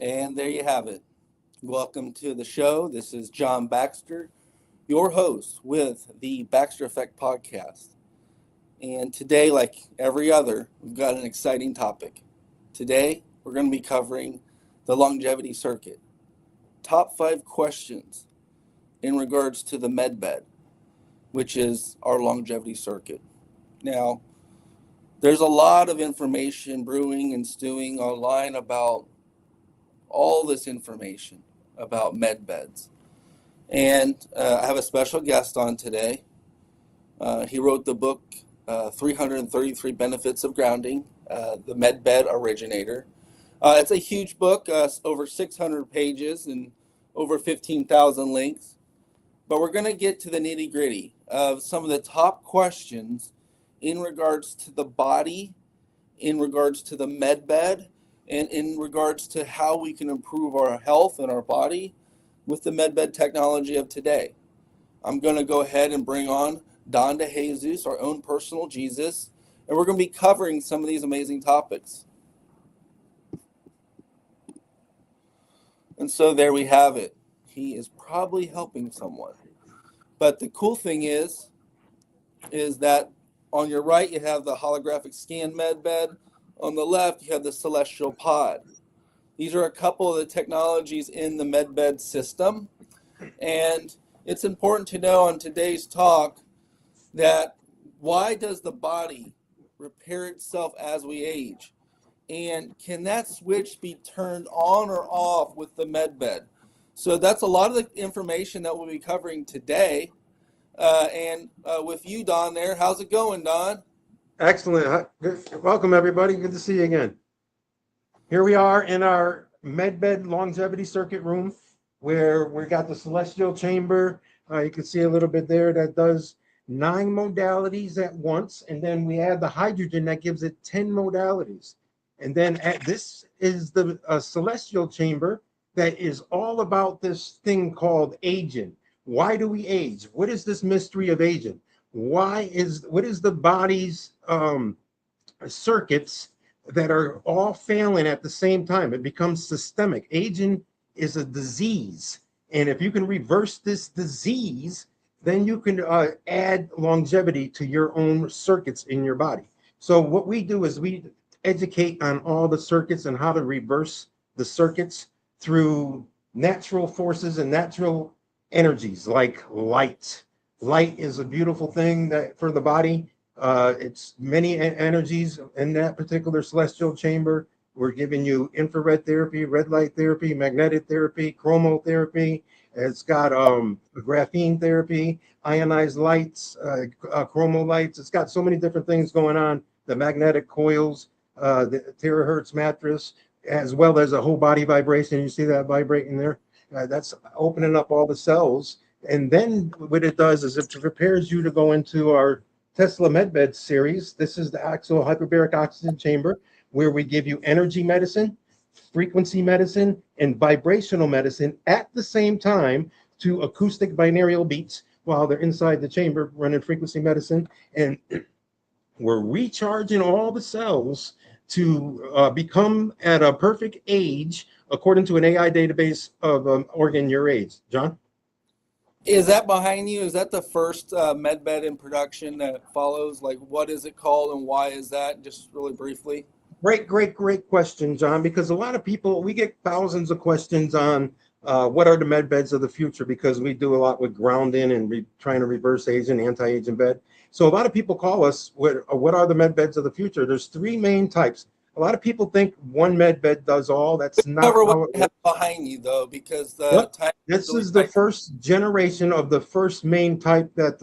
And there you have it. Welcome to the show. This is John Baxter, your host with the Baxter Effect podcast. And today, like every other, we've got an exciting topic. Today, we're going to be covering the longevity circuit. Top 5 questions in regards to the med bed, which is our longevity circuit. Now, there's a lot of information brewing and stewing online about all this information about med beds. And I have a special guest on today. He wrote the book, 333 Benefits of Grounding, the Med Bed Originator. It's a huge book, over 600 pages and over 15,000 links. But we're going to get to the nitty gritty of some of the top questions in regards to the body, in regards to the med bed, and in regards to how we can improve our health and our body with the med bed technology of today. I'm going to go ahead and bring on Don DeJesus, our own personal Jesus, and we're going to be covering some of these amazing topics. And so there we have it. He is probably helping someone. But the cool thing is that on your right, you have the holographic scan med bed. On the left, you have the celestial pod. These are a couple of the technologies in the med bed system. And it's important to know on today's talk that why does the body repair itself as we age? And can that switch be turned on or off with the med bed? So that's a lot of the information that we'll be covering today. And with you, Don, there. How's it going, Don? Excellent. Welcome, everybody. Good to see you again. Here we are in our MedBed longevity circuit room where we got the celestial chamber. You can see a little bit there that does 9 modalities at once. And then we add the hydrogen that gives it 10 modalities. And then this is the celestial chamber that is all about this thing called aging. Why do we age? What is this mystery of aging? What is the body's circuits that are all failing at the same time? It becomes systemic. Aging is a disease. And if you can reverse this disease, then you can add longevity to your own circuits in your body. So what we do is we educate on all the circuits and how to reverse the circuits through natural forces and natural energies like light. Light is a beautiful thing that for the body. It's many energies in that particular celestial chamber. We're giving you infrared therapy, red light therapy, magnetic therapy, chromotherapy. It's got graphene therapy, ionized lights, chromo lights. It's got so many different things going on. The magnetic coils, the terahertz mattress, as well as a whole body vibration. You see that vibrating there? That's opening up all the cells. And then what it does is it prepares you to go into our Tesla MedBed series. This is the axial hyperbaric oxygen chamber where we give you energy medicine, frequency medicine, and vibrational medicine at the same time to acoustic binaural beats while they're inside the chamber running frequency medicine. And we're recharging all the cells to become at a perfect age according to an AI database of organ your age. John? Is that behind you? Is that the first med bed in production that follows? Like, what is it called and why is that? Just really briefly. Great question, John, because a lot of people, we get thousands of questions on what are the med beds of the future, because we do a lot with grounding and trying to reverse aging, anti-aging bed. So a lot of people call us, what are the med beds of the future? There's 3 main types. A lot of people think one med bed does all. That's not how it works. Behind you, though, because this is the first generation of the first main type that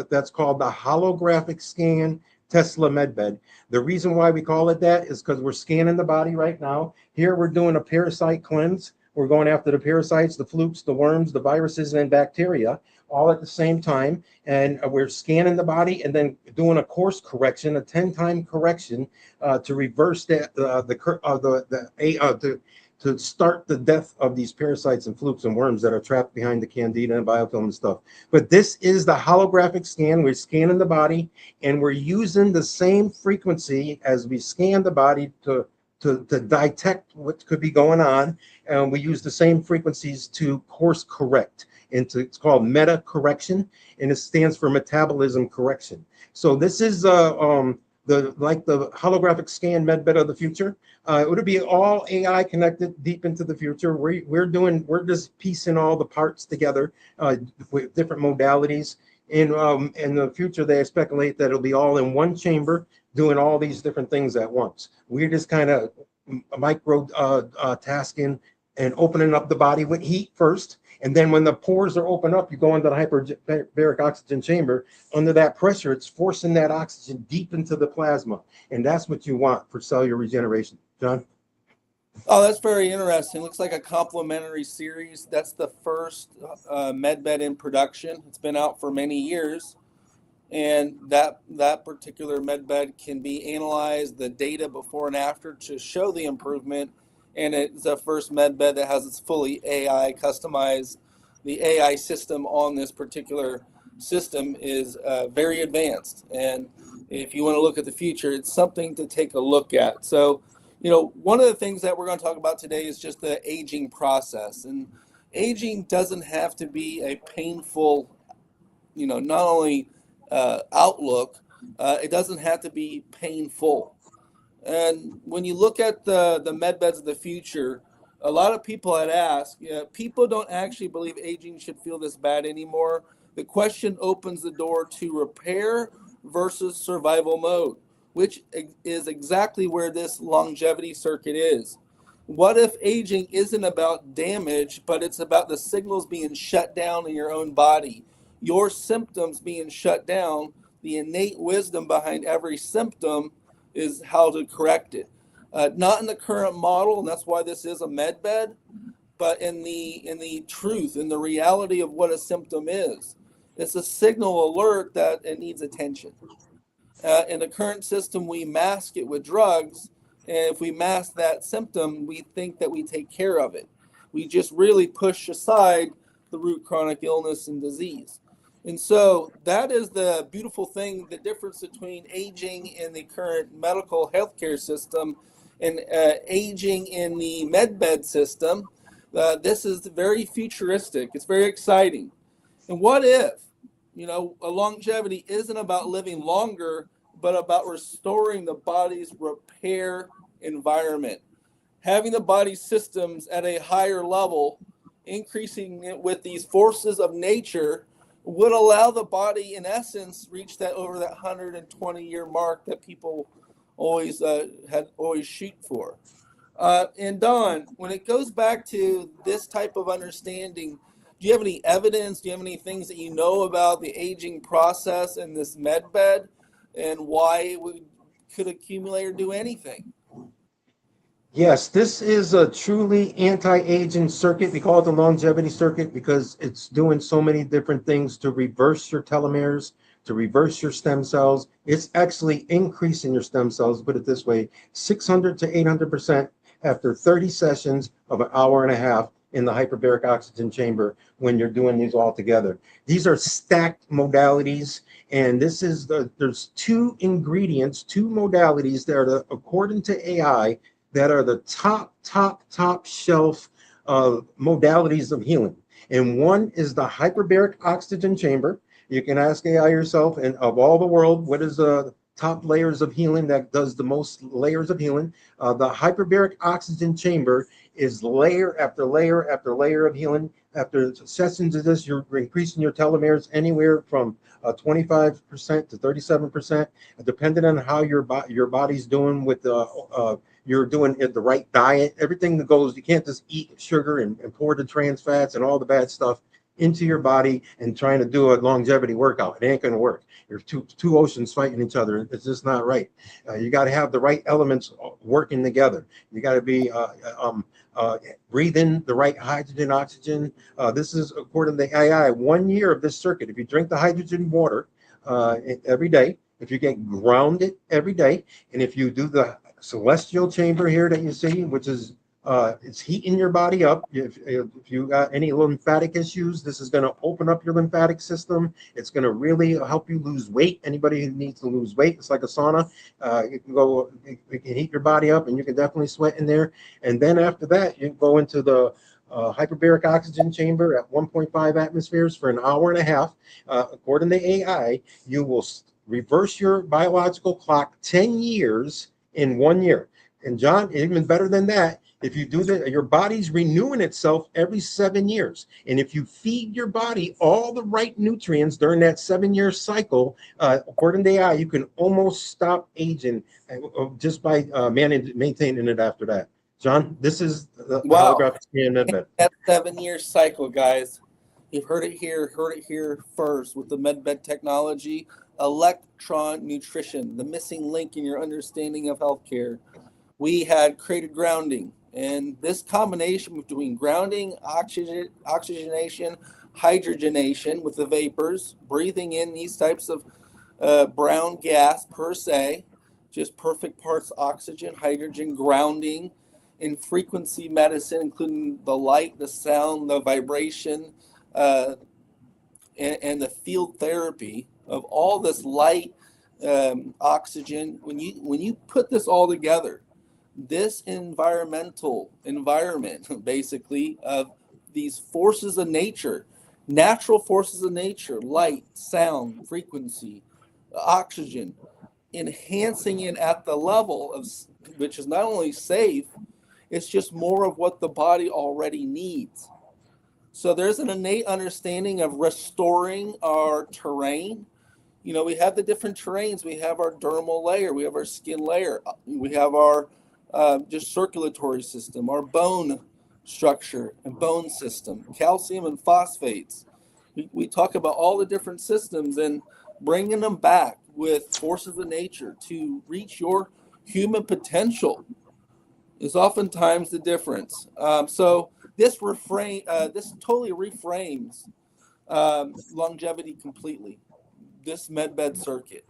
that's called the holographic scan Tesla MedBed. The reason why we call it that is because we're scanning the body right now. Here we're doing a parasite cleanse. We're going after the parasites, the flukes, the worms, the viruses, and bacteria all at the same time. And we're scanning the body and then doing a course correction, a 10-time correction to reverse that, to start the death of these parasites and flukes and worms that are trapped behind the candida and biofilm and stuff. But this is the holographic scan. We're scanning the body and we're using the same frequency as we scan the body to to detect what could be going on, and we use the same frequencies to course correct. It's called meta correction, and it stands for metabolism correction. So this is the holographic scan medbed of the future. It would be all AI connected deep into the future. We're just piecing all the parts together with different modalities. In the future, they speculate that it'll be all in one chamber, doing all these different things at once. We're just kind of micro tasking and opening up the body with heat first. And then when the pores are open up, you go into the hyperbaric oxygen chamber. Under that pressure, it's forcing that oxygen deep into the plasma. And that's what you want for cellular regeneration. John? Oh, that's very interesting. Looks like a complementary series. That's the first medbed in production. It's been out for many years. And that particular medbed can be analyzed, the data before and after, to show the improvement. And it's the first medbed that has its fully AI customized. The AI system on this particular system is very advanced. And if you want to look at the future, it's something to take a look at. So, one of the things that we're going to talk about today is just the aging process. And aging doesn't have to be a painful, not only outlook, it doesn't have to be painful. And when you look at the med beds of the future, a lot of people had asked, people don't actually believe aging should feel this bad anymore. The question opens the door to repair versus survival mode, which is exactly where this longevity circuit is. What if aging isn't about damage, but it's about the signals being shut down in your own body, your symptoms being shut down? The innate wisdom behind every symptom is how to correct it. Not in the current model, and that's why this is a med bed, but in the truth, in the reality of what a symptom is. It's a signal alert that it needs attention. In the current system, we mask it with drugs, and if we mask that symptom, we think that we take care of it. We just really push aside the root chronic illness and disease. And so that is the beautiful thing, the difference between aging in the current medical healthcare system and aging in the medbed system. This is very futuristic. It's very exciting. And what if, a longevity isn't about living longer, but about restoring the body's repair environment, having the body's systems at a higher level, increasing it with these forces of nature, would allow the body, in essence, reach that over that 120-year mark that people always shoot for. And Don, when it goes back to this type of understanding, do you have any evidence? Do you have any things that you know about the aging process in this med bed and why we could accumulate or do anything? Yes, this is a truly anti-aging circuit. We call it the longevity circuit because it's doing so many different things to reverse your telomeres, to reverse your stem cells. It's actually increasing your stem cells, put it this way, 600 to 800% after 30 sessions of an hour and a half in the hyperbaric oxygen chamber when you're doing these all together. These are stacked modalities, and there's two modalities that are, according to AI, that are the top shelf modalities of healing. And one is the hyperbaric oxygen chamber. You can ask AI yourself, and of all the world, what is the top layers of healing that does the most layers of healing? The hyperbaric oxygen chamber is layer after layer after layer of healing. After sessions of this, you're increasing your telomeres anywhere from 25% to 37%, depending on how your body's doing with you're doing the right diet. Everything that goes, you can't just eat sugar and pour the trans fats and all the bad stuff into your body and trying to do a longevity workout. It ain't going to work. There's two oceans fighting each other. It's just not right. You got to have the right elements working together. You got to be breathe in the right hydrogen, oxygen. This is, according to the AI, 1 year of this circuit. If you drink the hydrogen water every day, if you get grounded every day, and if you do the celestial chamber here that you see, which is It's heating your body up. If you got any lymphatic issues, this is going to open up your lymphatic system. It's going to really help you lose weight. Anybody who needs to lose weight, it's like a sauna. You can heat your body up, and you can definitely sweat in there. And then after that, you go into the hyperbaric oxygen chamber at 1.5 atmospheres for an hour and a half. According to AI, you will reverse your biological clock 10 years in 1 year. And John, even better than that, if you do that, your body's renewing itself every 7 years. And if you feed your body all the right nutrients during that 7 year cycle, according to AI, you can almost stop aging just by maintaining it after that. John, this is the Wow. holographic scan MedBed. That 7 year cycle, guys. You've heard it here first with the MedBed technology, electron nutrition, the missing link in your understanding of healthcare. We had created grounding, and this combination between grounding, oxygenation, hydrogenation with the vapors, breathing in these types of brown gas per se, just perfect parts oxygen, hydrogen, grounding, in frequency medicine, including the light, the sound, the vibration, and the field therapy of all this light, oxygen. When you put this all together, this environment, basically, of these forces of nature, natural forces of nature, light, sound, frequency, oxygen, enhancing it at the level of, which is not only safe, it's just more of what the body already needs. So there's an innate understanding of restoring our terrain. You know, we have the different terrains. We have our dermal layer, we have our skin layer, we have our just circulatory system, our bone structure and bone system, calcium and phosphates. We talk about all the different systems and bringing them back with forces of nature to reach your human potential is oftentimes the difference. So this totally reframes longevity completely, this MedBed circuit.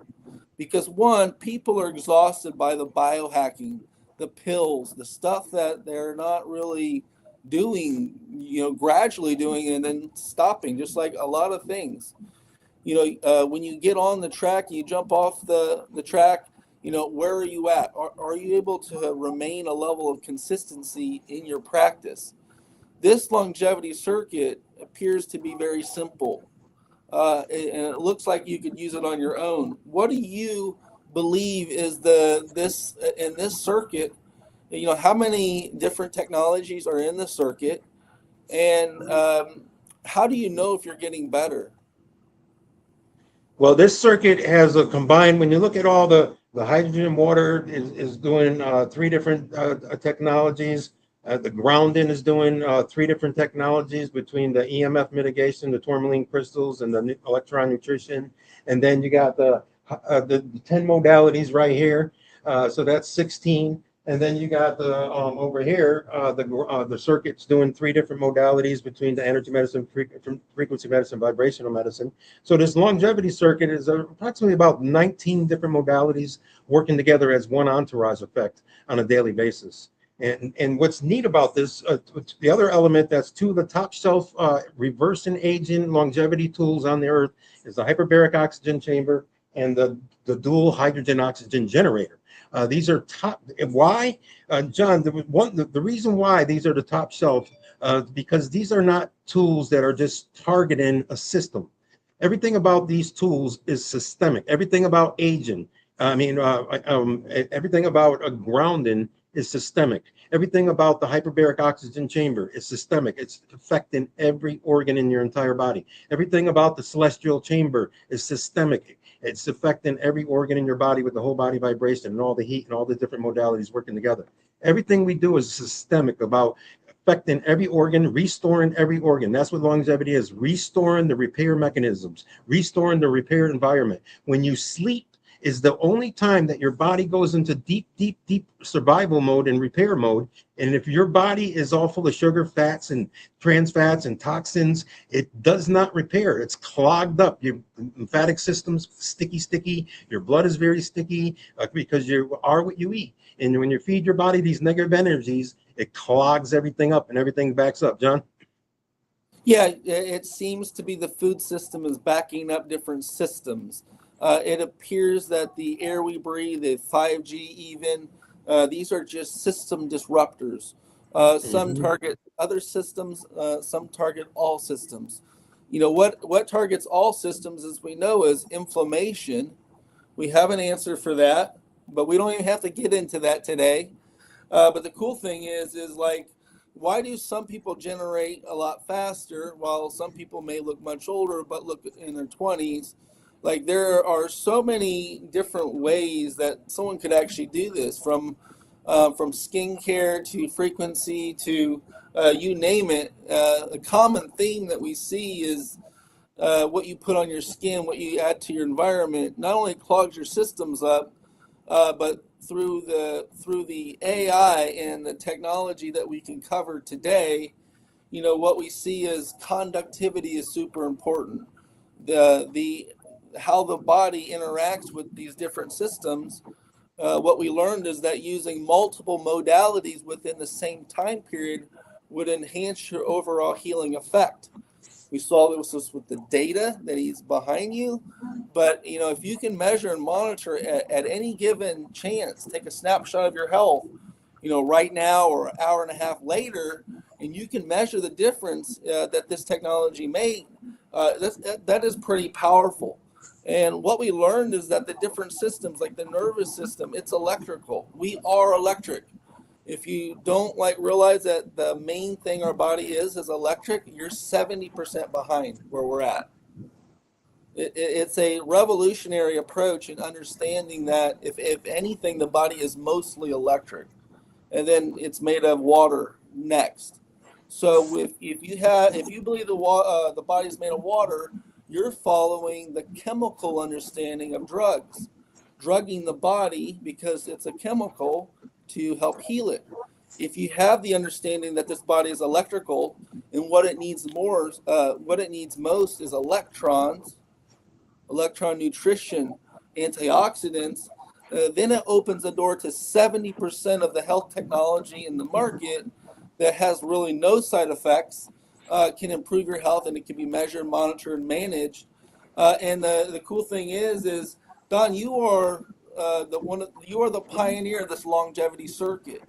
Because one, people are exhausted by the biohacking, the pills, the stuff that they're not really doing, gradually doing and then stopping, just like a lot of things. When you get on the track and you jump off the track, where are you at? Are you able to remain a level of consistency in your practice? This longevity circuit appears to be very simple, and it looks like you could use it on your own. What do you believe is this circuit? How many different technologies are in the circuit, and how do you know if you're getting better? Well, this circuit has a combined, when you look at all the hydrogen and water is doing three different technologies. The grounding is doing three different technologies between the EMF mitigation, the tourmaline crystals, and the electron nutrition. And then you got the 10 modalities right here. So that's 16. And then you got the over here, the circuits doing three different modalities between the energy medicine, frequency medicine, vibrational medicine. So this longevity circuit is approximately about 19 different modalities working together as one entourage effect on a daily basis. And what's neat about this, the other element that's two of the top shelf reversing aging longevity tools on the earth is the hyperbaric oxygen chamber and the dual hydrogen oxygen generator. These are top. Why, John? The reason why these are the top shelf, because these are not tools that are just targeting a system. Everything about these tools is systemic. Everything about aging, everything about a grounding is systemic. Everything about the hyperbaric oxygen chamber is systemic. It's affecting every organ in your entire body. Everything about the celestial chamber is systemic. It's affecting every organ in your body with the whole body vibration and all the heat and all the different modalities working together. Everything we do is systemic, about affecting every organ, restoring every organ. That's what longevity is: restoring the repair mechanisms, restoring the repair environment. When you sleep is the only time that your body goes into deep survival mode and repair mode. And if your body is all full of sugar, fats, and trans fats and toxins, it does not repair. It's clogged up. Your lymphatic system's sticky. Your blood is very sticky because you are what you eat. And when you feed your body these negative energies, it clogs everything up and everything backs up. John? Yeah, it seems to be the food system is backing up different systems. It appears that the air we breathe, the 5G even, these are just system disruptors. Some Hmm. target other systems, some target all systems. What targets all systems, as we know, is inflammation. We have an answer for that, but we don't even have to get into that today. But the cool thing is like, why do some people generate a lot faster while some people may look much older but look in their 20s? Like, there are so many different ways that someone could actually do this, from skincare to frequency to you name it. A common theme that we see is what you put on your skin, what you add to your environment, not only clogs your systems up, but through the AI and the technology that we can cover today, what we see is conductivity is super important. The how the body interacts with these different systems. What we learned is that using multiple modalities within the same time period would enhance your overall healing effect. We saw this with the data that he's behind you. But if you can measure and monitor at any given chance, take a snapshot of your health, right now or an hour and a half later, and you can measure the difference that this technology made, that is pretty powerful. And what we learned is that the different systems, like the nervous system, it's electrical. We are electric. If you don't realize that the main thing our body is electric, you're 70% behind where we're at. It's a revolutionary approach in understanding that if anything, the body is mostly electric, and then it's made of water next. So if you believe the body is made of water, you're following the chemical understanding of drugs, drugging the body because it's a chemical to help heal it. If you have the understanding that this body is electrical and what it needs most is electrons, electron nutrition, antioxidants, then it opens the door to 70% of the health technology in the market that has really no side effects, can improve your health, and it can be measured, monitored, and managed. And the cool thing is Don, you are the pioneer of this longevity circuit.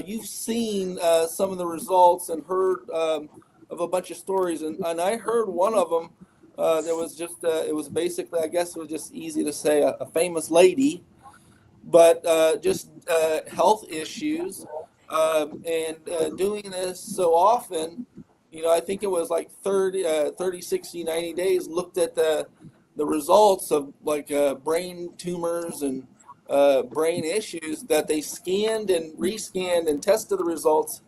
You've seen some of the results and heard of a bunch of stories, and I heard one of them. There was just it was basically, I guess it was just easy to say, a famous lady, but just health issues, and doing this so often. I think it was like 30, 60, 90 days, looked at the results of brain tumors and brain issues that they scanned and rescanned and tested the results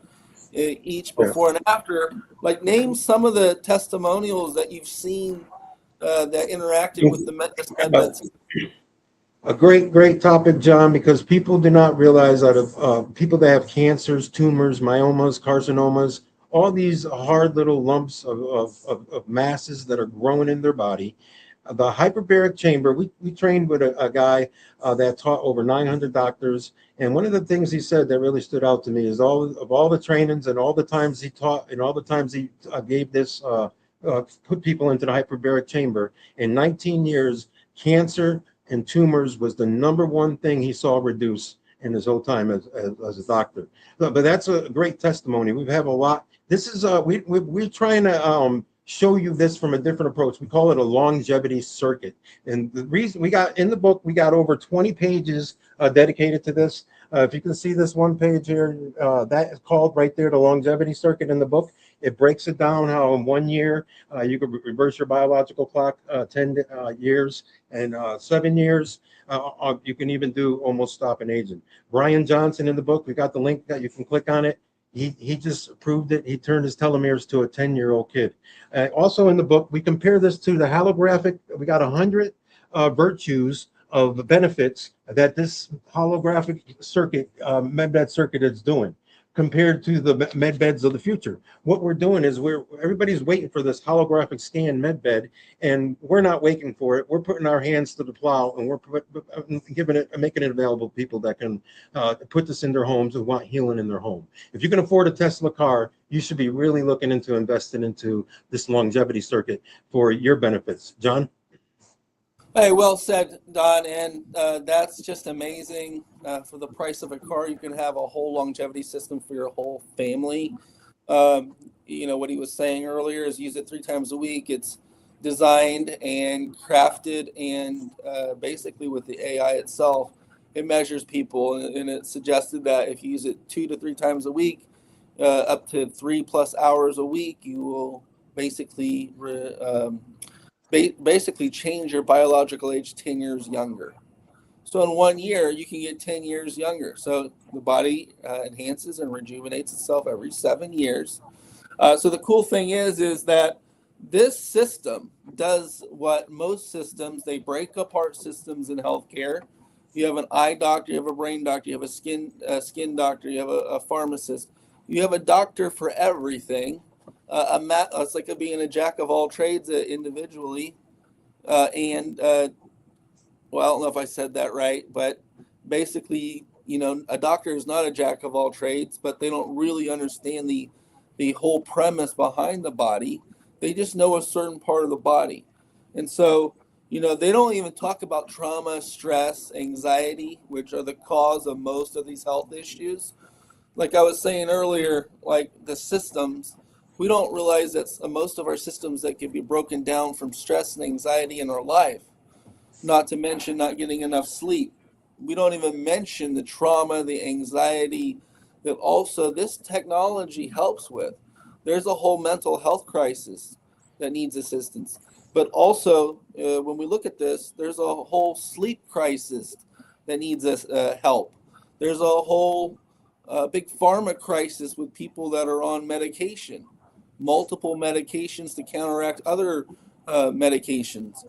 each Yeah. before and after. Like, name some of the testimonials that you've seen that interacted with this Uh, method. A great topic, John, because people do not realize out of people that have cancers, tumors, myomas, carcinomas, all these hard little lumps of masses that are growing in their body. The hyperbaric chamber, we trained with a guy that taught over 900 doctors. And one of the things he said that really stood out to me is all the trainings and all the times he taught and all the times he gave this, put people into the hyperbaric chamber. In 19 years, cancer and tumors was the number one thing he saw reduce in his whole time as a doctor. But that's a great testimony. We have a lot. This is we're trying to show you this from a different approach. We call it a longevity circuit. And the reason we got in the book, we got over 20 pages dedicated to this. If you can see this one page here, that is called right there, the longevity circuit in the book. It breaks it down how in 1 year you could reverse your biological clock 10 years, and 7 years you can even do almost stop an aging. Brian Johnson in the book, we got the link that you can click on it. He just proved it. He turned his telomeres to a 10-year-old kid. Also in the book, we compare this to the holographic. We got 100 virtues of benefits that this holographic circuit, MedBed circuit is doing. compared to the med beds of the future. What we're doing is everybody's waiting for this holographic scan med bed, and we're not waiting for it. We're putting our hands to the plow, and we're making it available to people that can put this in their homes and want healing in their home. If you can afford a Tesla car, you should be really looking into investing into this longevity circuit for your benefits. John? Hey, well said, Don. And that's just amazing. For the price of a car, you can have a whole longevity system for your whole family. What he was saying earlier is use it 3 times a week. It's designed and crafted, and basically with the AI itself, it measures people, and it suggested that if you use it 2 to 3 times a week, up to 3+ hours a week, you will basically basically change your biological age 10 years younger. So in 1 year, you can get 10 years younger. So the body enhances and rejuvenates itself every 7 years. So the cool thing is that this system does what most systems, they break apart systems in healthcare. You have an eye doctor, you have a brain doctor, you have a skin doctor, you have a pharmacist. You have a doctor for everything. It's like being a jack of all trades individually. Well, I don't know if I said that right, but basically, a doctor is not a jack of all trades, but they don't really understand the whole premise behind the body. They just know a certain part of the body. And so, they don't even talk about trauma, stress, anxiety, which are the cause of most of these health issues. Like I was saying earlier, like the systems, we don't realize that most of our systems that can be broken down from stress and anxiety in our life, not to mention not getting enough sleep. We don't even mention the trauma, the anxiety that also this technology helps with. There's a whole mental health crisis that needs assistance. But also, when we look at this, there's a whole sleep crisis that needs help. There's a whole big pharma crisis with people that are on medication, multiple medications to counteract other medications.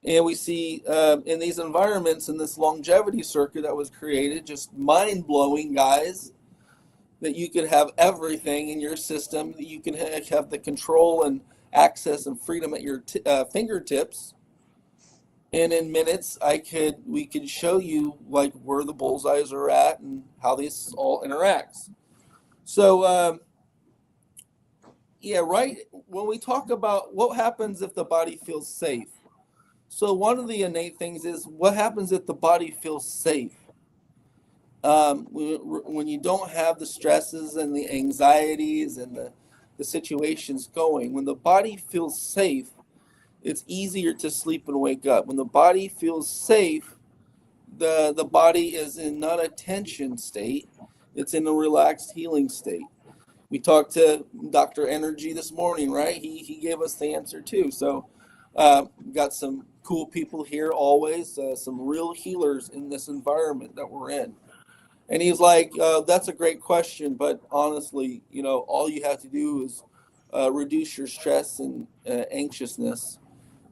And we see in these environments, in this longevity circuit that was created, just mind-blowing, guys, that you could have everything in your system, that you can have the control and access and freedom at your fingertips. And in minutes, we could show you like where the bullseyes are at and how this all interacts. So, right. When we talk about what happens if the body feels safe, so one of the innate things is what happens if the body feels safe. When you don't have the stresses and the anxieties and the situations going, when the body feels safe, it's easier to sleep and wake up. When the body feels safe, the body is in not a tension state, it's in a relaxed healing state. We talked to Dr. Energy this morning, right? He gave us the answer too. So got some cool people here always, some real healers in this environment that we're in. And he's like, that's a great question, but honestly, all you have to do is reduce your stress and anxiousness.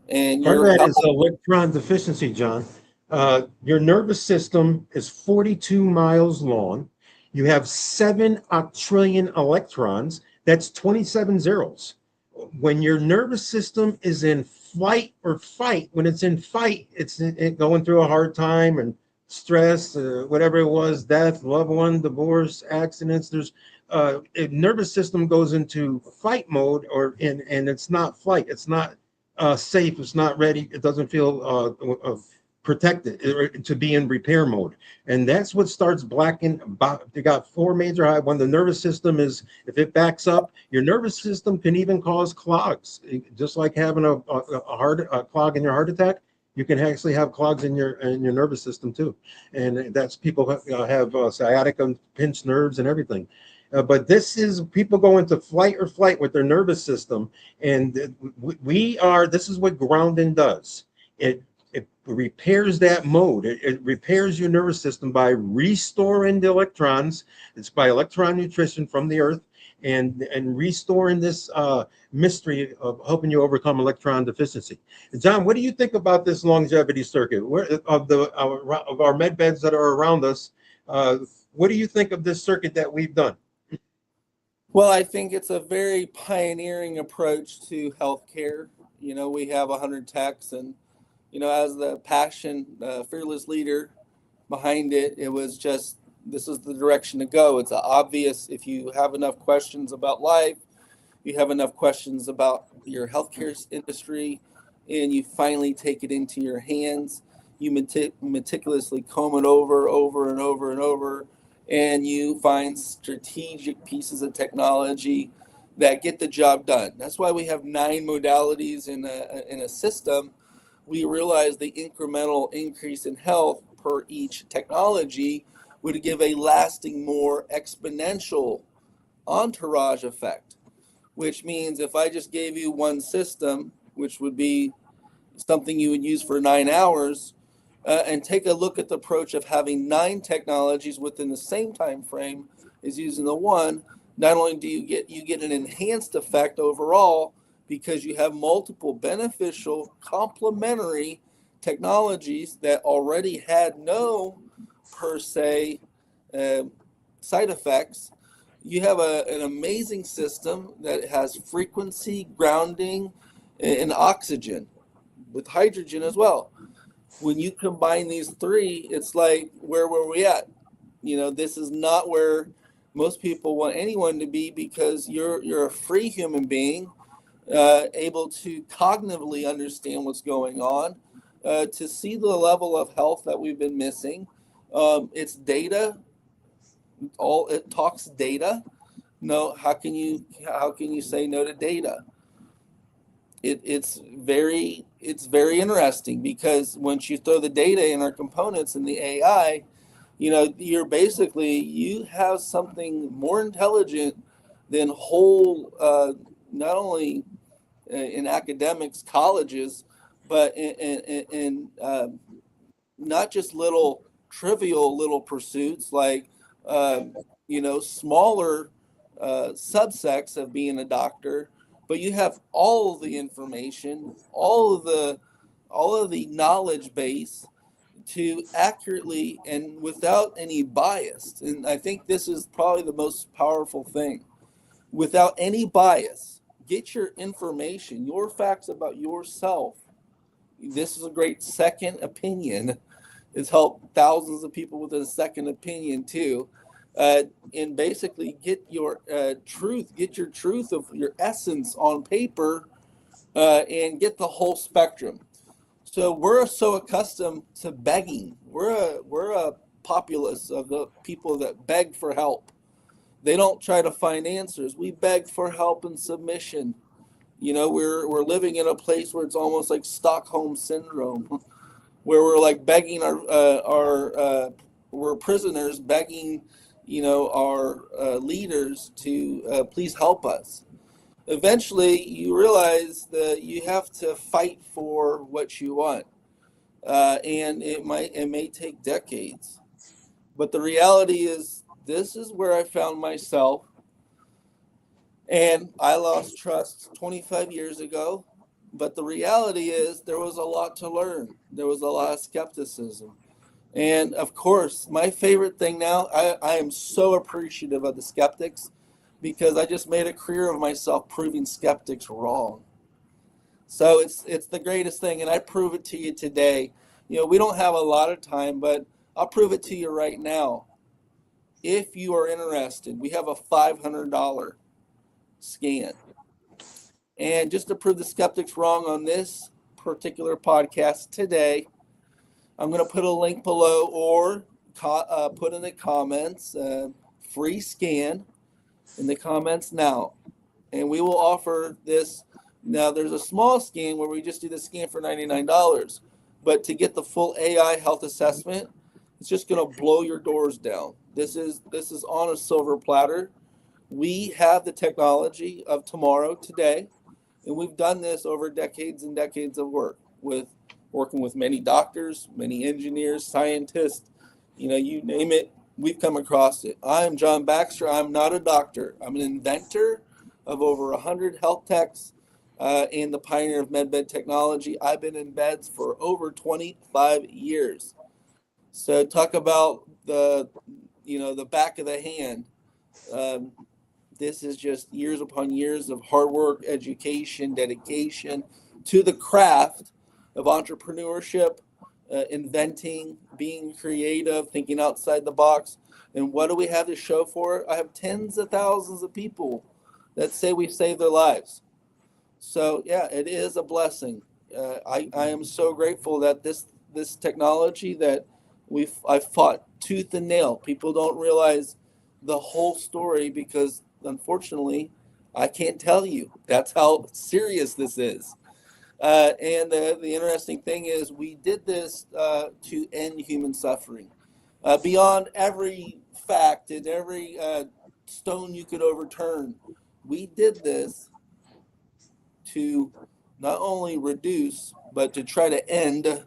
And Part of your that health. is electron deficiency, John. Your nervous system is 42 miles long. You have 7 octillion electrons. That's 27 zeros. When your nervous system is in flight or fight, when it's in fight, it's going through a hard time and stress, whatever it was, death, loved one, divorce, accidents. There's nervous system goes into fight mode, and it's not flight. It's not safe. It's not ready. It doesn't feel protected to be in repair mode, and that's what starts blacking. They got 4 major high. When the nervous system is, if it backs up, your nervous system can even cause clogs, just like having a clog in your heart attack. You can actually have clogs in your nervous system too, and that's people have sciatica, pinched nerves, and everything. But this is people go into flight or flight with their nervous system, and this is what grounding does. It repairs that mode. It repairs your nervous system by restoring the electrons. It's by electron nutrition from the earth, and restoring this mystery of helping you overcome electron deficiency. John, what do you think about this longevity circuit? Of our med beds that are around us? What do you think of this circuit that we've done? Well, I think it's a very pioneering approach to healthcare. We have 100 techs, and as the passion, fearless leader behind it, it was just this is the direction to go. It's obvious if you have enough questions about life, you have enough questions about your healthcare industry, and you finally take it into your hands. You meticulously comb it over and over and over, and you find strategic pieces of technology that get the job done. That's why we have 9 modalities in a system. We realize the incremental increase in health per each technology would give a lasting, more exponential entourage effect, which means if I just gave you one system, which would be something you would use for 9 hours, and take a look at the approach of having 9 technologies within the same time frame as using the one, not only do you get an enhanced effect overall because you have multiple beneficial complementary technologies that already had no per se uh, side effects. You have an amazing system that has frequency, grounding, and oxygen with hydrogen as well. When you combine these three, it's like, where were we at? This is not where most people want anyone to be, because you're a free human being, able to cognitively understand what's going on, to see the level of health that we've been missing. It's data. All it talks data. No, how can you say no to data? It's very interesting, because once you throw the data in our components in the AI, you have something more intelligent than whole, not only in academics, colleges, but in not just little trivial little pursuits like smaller subsects of being a doctor, but you have all of the information, all of the knowledge base to accurately and without any bias. And I think this is probably the most powerful thing. Without any bias, get your information, your facts about yourself. This is a great second opinion. It's helped thousands of people with a second opinion too. And basically get your truth of your essence on paper, and get the whole spectrum. So we're so accustomed to begging. We're a populace of the people that beg for help. They don't try to find answers. We beg for help and submission. We're living in a place where it's almost like Stockholm syndrome, where we're like begging our we're prisoners begging, our leaders to please help us. Eventually, you realize that you have to fight for what you want, and it may take decades. But the reality is, this is where I found myself, and I lost trust 25 years ago. But the reality is, there was a lot to learn. There was a lot of skepticism. And of course, my favorite thing now, I am so appreciative of the skeptics, because I just made a career of myself proving skeptics wrong. So it's the greatest thing, and I prove it to you today. We don't have a lot of time, but I'll prove it to you right now. If you are interested, we have a $500 scan. And just to prove the skeptics wrong on this particular podcast today, I'm going to put a link below, or put in the comments, free scan in the comments now. And we will offer this. Now, there's a small scan where we just do the scan for $99. But to get the full AI health assessment, it's just going to blow your doors down. This is on a silver platter. We have the technology of tomorrow today, and we've done this over decades and decades of working with many doctors, many engineers, scientists, you name it, we've come across it. I am John Baxter. I'm not a doctor. I'm an inventor of over 100 health techs, and the pioneer of med technology. I've been in beds for over 25 years. So talk about the back of the hand. Um, This is just years upon years of hard work, education, dedication to the craft of entrepreneurship, inventing, being creative, thinking outside the box. And what do we have to show for it? I have tens of thousands of people that say we saved their lives. So yeah, it is a blessing. I am so grateful that this technology that I've fought tooth and nail. People don't realize the whole story because unfortunately, I can't tell you. That's how serious this is. And the interesting thing is, we did this to end human suffering. Beyond every fact and every stone you could overturn, we did this to not only reduce, but to try to end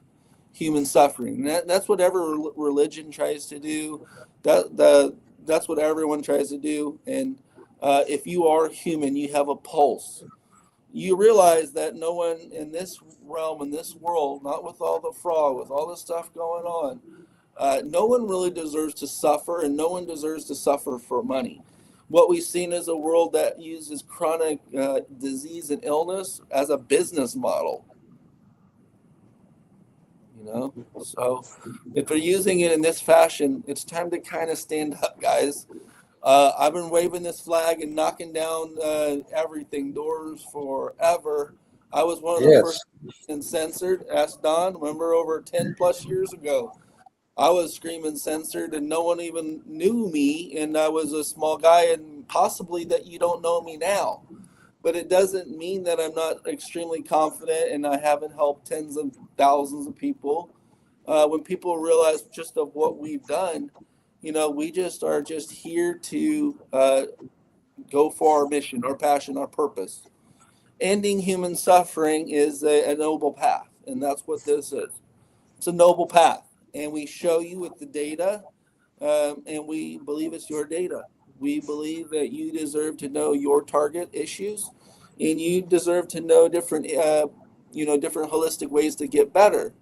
human suffering. And that's what every religion tries to do. That's what everyone tries to do. And if you are human, you have a pulse. You realize that no one in this realm, in this world, not with all the fraud, with all the stuff going on, no one really deserves to suffer, and no one deserves to suffer for money. What we've seen is a world that uses chronic disease and illness as a business model. So if they're using it in this fashion, it's time to kind of stand up, guys. I've been waving this flag and knocking down everything, doors forever. I was one of the Yes. first and censored. Ask Don. Remember, over 10 plus years ago, I was screaming censored, and no one even knew me, and I was a small guy, and possibly that you don't know me now. But it doesn't mean that I'm not extremely confident, and I haven't helped tens of thousands of people. When people realize just of what we've done, we just are just here to go for our mission, our passion, our purpose. Ending human suffering is a noble path, and that's what this is. It's a noble path, and we show you with the data, and we believe it's your data. We believe that you deserve to know your target issues, and you deserve to know different holistic ways to get better.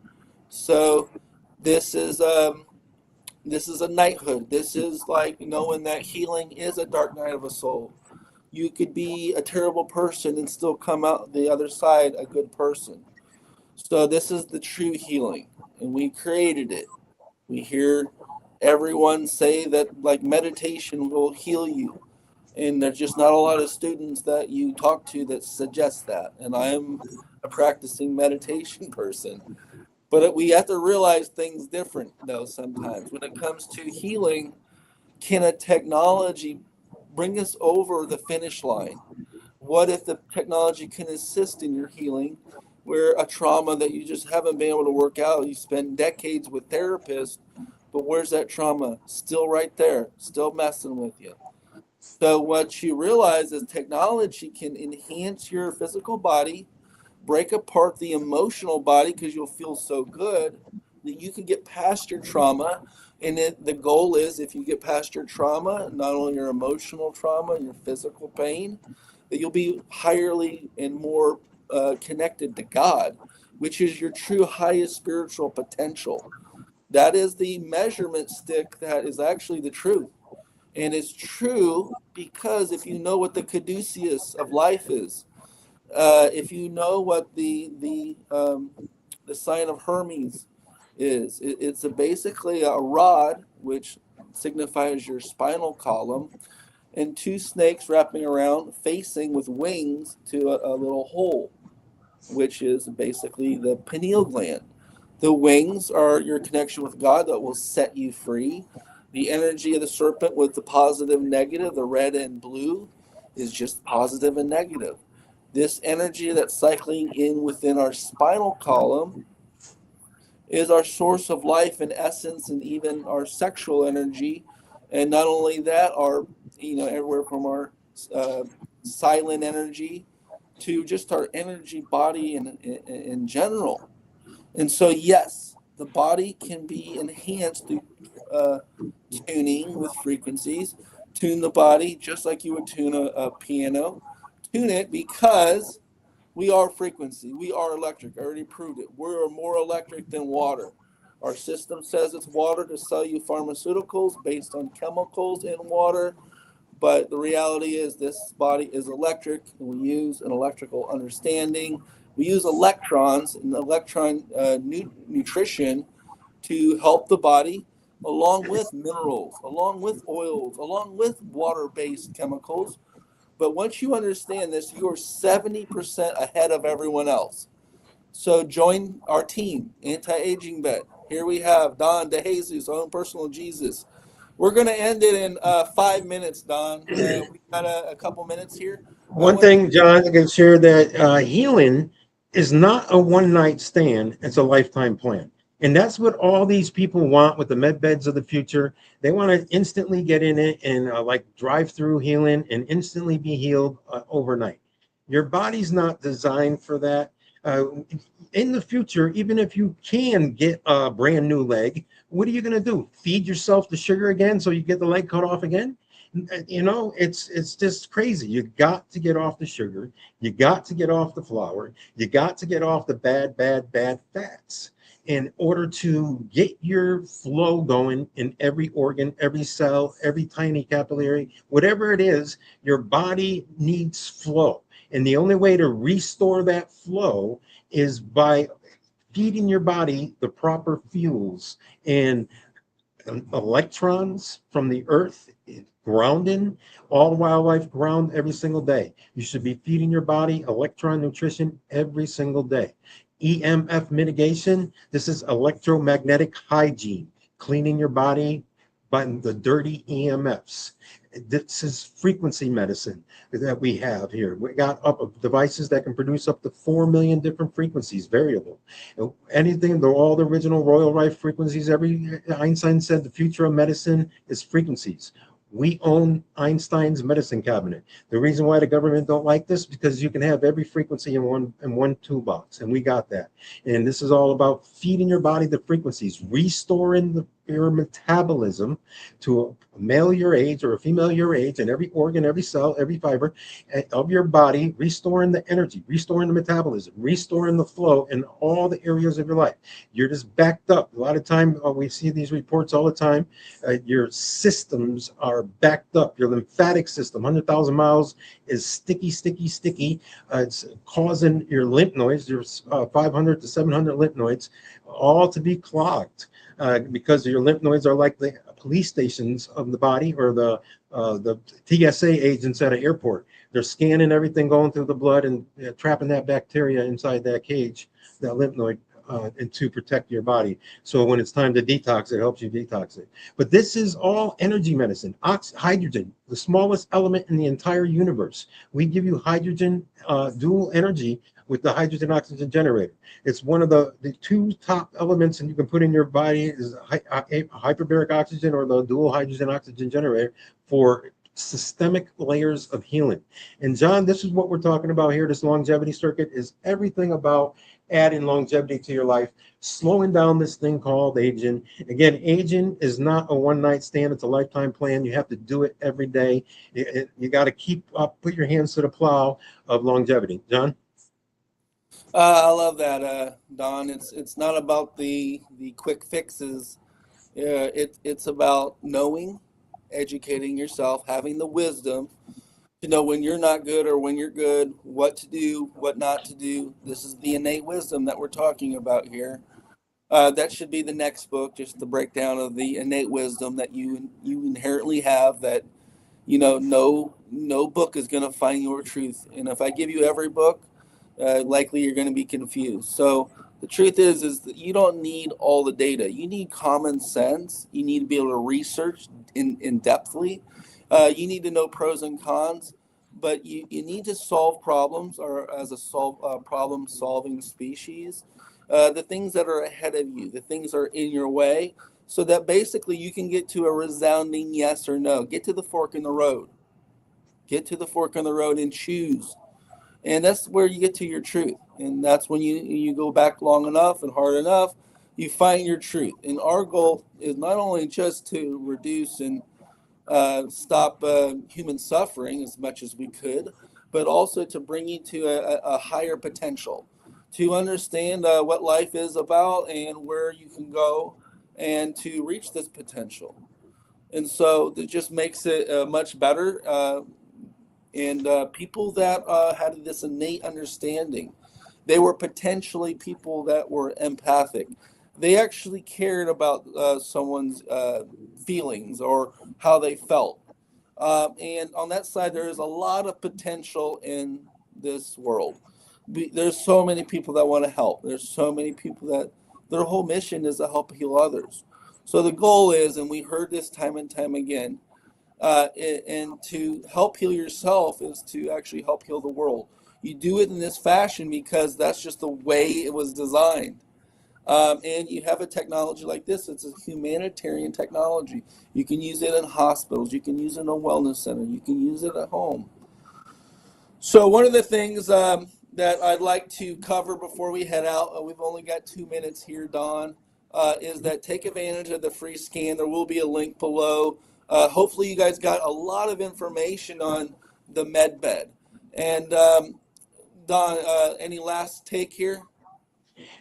So this is this is a knighthood. This is like knowing that healing is a dark night of a soul. You could be a terrible person and still come out the other side a good person. So this is the true healing, and we created it. We hear everyone say that like meditation will heal you, and there's just not a lot of students that you talk to that suggest that. And I am a practicing meditation person. But we have to realize things different though sometimes. When it comes to healing, can a technology bring us over the finish line? What if the technology can assist in your healing where a trauma that you just haven't been able to work out, you spend decades with therapists, but where's that trauma? Still right there, still messing with you. So what you realize is technology can enhance your physical body, break apart the emotional body because you'll feel so good that you can get past your trauma. And the goal is, if you get past your trauma, not only your emotional trauma and your physical pain, that you'll be highly and more connected to God, which is your true highest spiritual potential. That is the measurement stick that is actually the truth. And it's true because if you know what the caduceus of life is, if you know what the sign of Hermes is, it's basically a rod which signifies your spinal column, and two snakes wrapping around, facing with wings to a little hole, which is basically the pineal gland. The wings are your connection with God that will set you free. The energy of the serpent with the positive, negative, the red and blue is just positive and negative. This energy that's cycling in within our spinal column is our source of life and essence, and even our sexual energy. And not only that, our, everywhere from our uh, silent energy to just our energy body in general. And so, yes, the body can be enhanced through uh, tuning with frequencies. Tune the body just like you would tune a piano. Tune it because we are frequency. We are electric. I already proved it. We're more electric than water. Our system says it's water to sell you pharmaceuticals based on chemicals in water, But the reality is this body is electric, and we use an electrical understanding. We use electrons and electron nutrition to help the body, along with minerals, along with oils, along with water-based chemicals. But once you understand this, you're 70% ahead of everyone else. So join our team, Anti-Aging Bet. Here we have Don DeJesus, own personal Jesus. We're going to end it in 5 minutes, Don. We've got a couple minutes here. One thing, John, I can share that healing is not a one night stand, it's a lifetime plan. And that's what all these people want with the med beds of the future. They want to instantly get in it and like drive through healing and instantly be healed overnight. Your body's not designed for that. Uh, in the future, even if you can get a brand new leg, what are you going to do? Feed yourself the sugar again so you get the leg cut off again? You know, it's just crazy. You got to get off the sugar, you got to get off the flour, you got to get off the bad fats in order to get your flow going in every organ, every cell, every tiny capillary, whatever it is. Your body needs flow, and the only way to restore that flow is by feeding your body the proper fuels and electrons from the earth, grounding. All wildlife ground every single day. You should be feeding your body electron nutrition every single day. EMF mitigation, this is electromagnetic hygiene, cleaning your body by the dirty EMFs. This is frequency medicine that we have here. We got up devices that can produce up to 4 million different frequencies, variable. Anything, all the original Royal Rife frequencies, Einstein said the future of medicine is frequencies. We own Einstein's medicine cabinet. The reason why the government don't like this, because you can have every frequency in one toolbox, and we got that. And this is all about feeding your body the frequencies, restoring your metabolism to a male your age or a female your age, and every organ, every cell, every fiber of your body, restoring the energy, restoring the metabolism, restoring the flow in all the areas of your life. You're just backed up. A lot of time we see these reports all the time. Your systems are backed up. Your lymphatic system, 100,000 miles, is sticky. It's causing your lymph nodes, your 500 to 700 lymph nodes, all to be clogged. Because your lymph nodes are like the police stations of the body, or the TSA agents at an airport. They're scanning everything going through the blood and trapping that bacteria inside that cage, that lymph node, and to protect your body. So when it's time to detox, it helps you detox it. But this is all energy medicine. Hydrogen, the smallest element in the entire universe. We give you hydrogen, dual energy, with the hydrogen oxygen generator. It's one of the two top elements, and you can put in your body is hyperbaric oxygen or the dual hydrogen oxygen generator for systemic layers of healing. And John, this is what we're talking about here. This longevity circuit is everything about adding longevity to your life, slowing down this thing called aging. Again, aging is not a one night stand. It's a lifetime plan. You have to do it every day. You got to keep up, put your hands to the plow of longevity. John? I love that, Don. It's not about the quick fixes. It's about knowing, educating yourself, having the wisdom to know when you're not good or when you're good, what to do, what not to do. This is the innate wisdom that we're talking about here. That should be the next book, just the breakdown of the innate wisdom that you inherently have. That no book is going to find your truth. And if I give you every book, likely you're going to be confused. So the truth is that you don't need all the data. You need common sense. You need to be able to research in depthly. You need to know pros and cons, but you need to solve problems, or as a problem solving species, the things that are ahead of you, the things that are in your way, so that basically you can get to a resounding yes or no. Get to the fork in the road. Get to the fork in the road and choose. And that's where you get to your truth. And that's when you go back long enough and hard enough, you find your truth. And our goal is not only just to reduce and stop human suffering as much as we could, but also to bring you to a higher potential, to understand what life is about and where you can go and to reach this potential. And so it just makes it much better. And people that had this innate understanding, they were potentially people that were empathic. They actually cared about someone's feelings or how they felt. And on that side, there is a lot of potential in this world. There's so many people that want to help. There's so many people that their whole mission is to help heal others. So the goal is, and we heard this time and time again, and to help heal yourself is to actually help heal the world. You do it in this fashion because that's just the way it was designed. And you have a technology like this. It's a humanitarian technology. You can use it in hospitals. You can use it in a wellness center. You can use it at home. So one of the things that I'd like to cover before we head out, we've only got 2 minutes here, Don, is that take advantage of the free scan. There will be a link below. Hopefully you guys got a lot of information on the med bed. And Don, any last take here?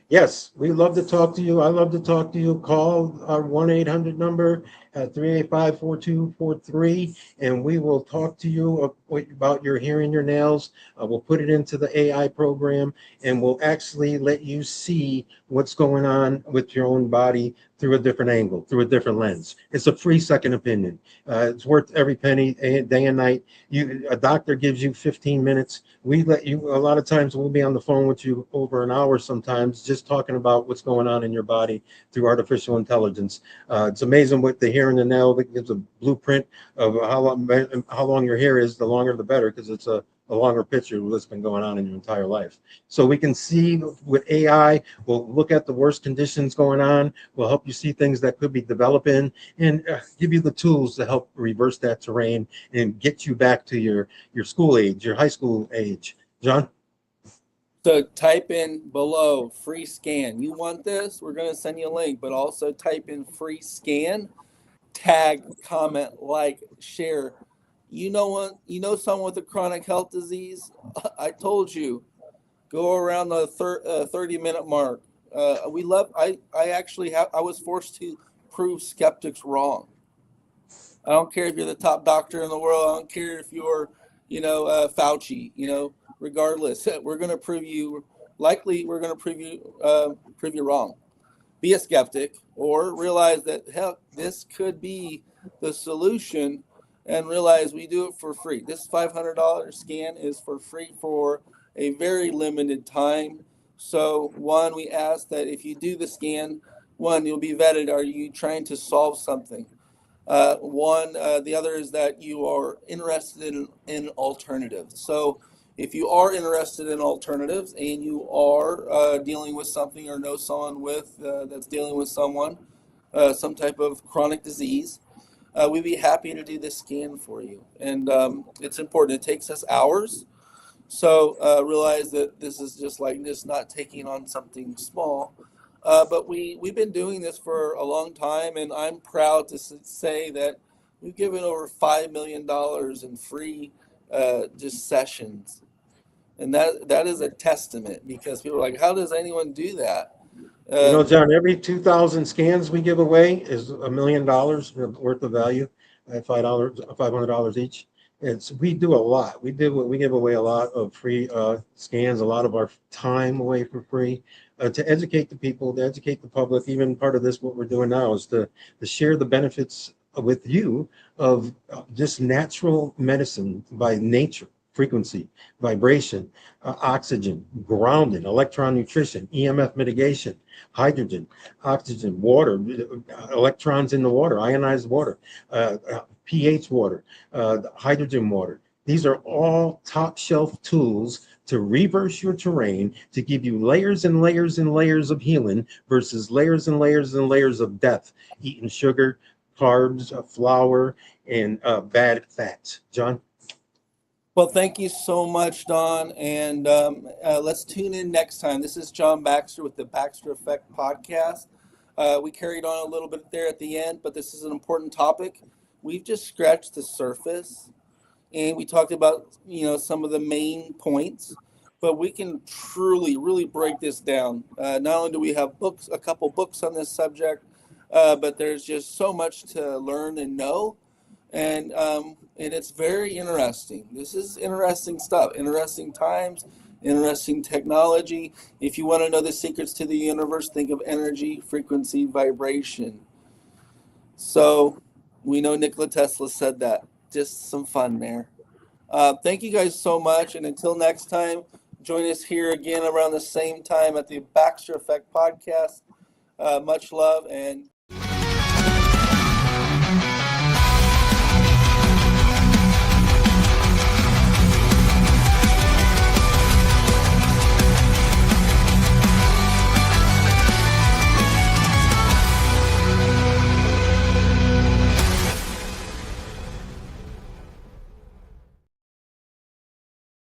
Yes, we love to talk to you. I love to talk to you. Call our 1-800 number at 385-4243, and we will talk to you about your hearing, your nails. We'll put it into the AI program, and we'll actually let you see what's going on with your own body through a different angle, through a different lens. It's a free second opinion. It's worth every penny, day and night. A doctor gives you 15 minutes. We let you, a lot of times we'll be on the phone with you over an hour sometimes, just talking about what's going on in your body through artificial intelligence. It's amazing what the hair and the nail, that gives a blueprint of how long your hair is. The longer the better, because it's a longer picture of what's been going on in your entire life. So we can see with AI, we'll look at the worst conditions going on. We'll help you see things that could be developing, and give you the tools to help reverse that terrain and get you back to your school age, your high school age. John? So type in below free scan. You want this? We're going to send you a link, but also type in free scan, tag, comment, like, share. You know what? You know someone with a chronic health disease? I told you, go around the 30-minute mark. We love. I actually have. I was forced to prove skeptics wrong. I don't care if you're the top doctor in the world. I don't care if you're, Fauci. Regardless, we're going to prove you. Likely, we're going to prove you wrong. Be a skeptic, or realize that hell, this could be the solution, and realize we do it for free. This $500 scan is for free for a very limited time. So one, we ask that if you do the scan, one, you'll be vetted. Are you trying to solve something? The other is that you are interested in alternatives. So if you are interested in alternatives and you are dealing with something or know someone that's dealing with some type of chronic disease, we'd be happy to do this scan for you. And it's important. It takes us hours. So realize that this is just not taking on something small. But we've been doing this for a long time, and I'm proud to say that we've given over $5 million in free just sessions. And that is a testament, because people are like, how does anyone do that? John, every 2,000 scans we give away is $1 million worth of value at $500 each. We do a lot. We give away a lot of free scans, a lot of our time away for free, to educate the people, to educate the public. Even part of this, what we're doing now, is to share the benefits with you of just natural medicine by nature. Frequency, vibration, oxygen, grounding, electron nutrition, EMF mitigation, hydrogen, oxygen, water, electrons in the water, ionized water, pH water, hydrogen water. These are all top shelf tools to reverse your terrain, to give you layers and layers and layers of healing versus layers and layers and layers of death, eating sugar, carbs, flour, and bad fats. John? Well, thank you so much, Don. And let's tune in next time. This is John Baxter with the Baxter Effect podcast. We carried on a little bit there at the end, but this is an important topic. We've just scratched the surface, and we talked about some of the main points, but we can truly, really break this down. Not only do we have a couple books on this subject, but there's just so much to learn and know, and it's very interesting. This is interesting stuff, interesting times, interesting technology. If you want to know the secrets to the universe, think of energy, frequency, vibration. So we know Nikola Tesla said that. Just some fun there. Thank you guys so much, and until next time, join us here again around the same time at the Baxter Effect podcast. Much love, and